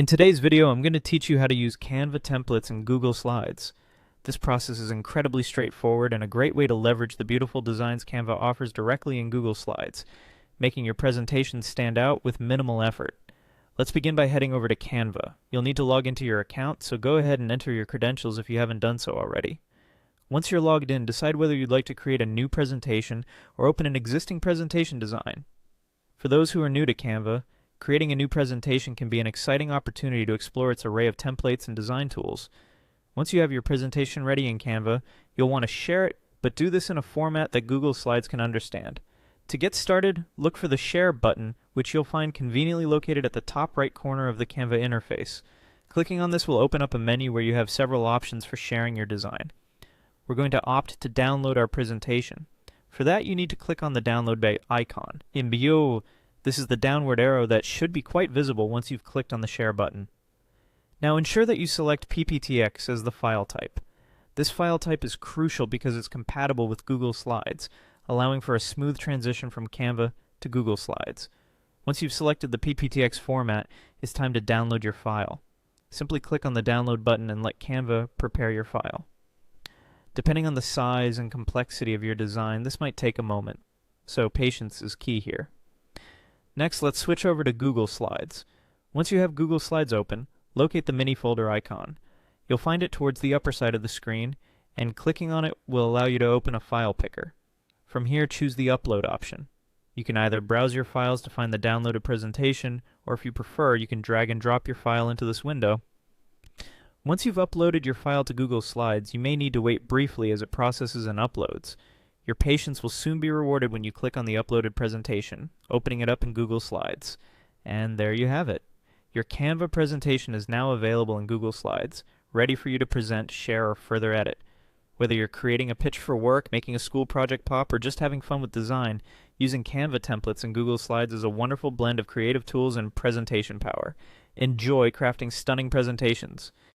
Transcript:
In today's video, I'm going to teach you how to use Canva templates in Google Slides. This process is incredibly straightforward and a great way to leverage the beautiful designs Canva offers directly in Google Slides, making your presentation stand out with minimal effort. Let's begin by heading over to Canva. You'll need to log into your account, so go ahead and enter your credentials if you haven't done so already. Once you're logged in, decide whether you'd like to create a new presentation or open an existing presentation design. For those who are new to Canva, creating a new presentation can be an exciting opportunity to explore its array of templates and design tools. Once you have your presentation ready in Canva, you'll want to share it, but do this in a format that Google Slides can understand. To get started, look for the Share button, which you'll find conveniently located at the top right corner of the Canva interface. Clicking on this will open up a menu where you have several options for sharing your design. We're going to opt to download our presentation. For that, you need to click on the download icon. In Bio, this is the downward arrow that should be quite visible once you've clicked on the Share button. Now ensure that you select PPTX as the file type. This file type is crucial because it's compatible with Google Slides, allowing for a smooth transition from Canva to Google Slides. Once you've selected the PPTX format, it's time to download your file. Simply click on the download button and let Canva prepare your file. Depending on the size and complexity of your design, this might take a moment, so patience is key here. Next, let's switch over to Google Slides. Once you have Google Slides open, locate the mini folder icon. You'll find it towards the upper side of the screen, and clicking on it will allow you to open a file picker. From here, choose the Upload option. You can either browse your files to find the downloaded presentation, or if you prefer, you can drag and drop your file into this window. Once you've uploaded your file to Google Slides, you may need to wait briefly as it processes and uploads. Your patience will soon be rewarded when you click on the uploaded presentation, opening it up in Google Slides. And there you have it. Your Canva presentation is now available in Google Slides, ready for you to present, share, or further edit. Whether you're creating a pitch for work, making a school project pop, or just having fun with design, using Canva templates in Google Slides is a wonderful blend of creative tools and presentation power. Enjoy crafting stunning presentations.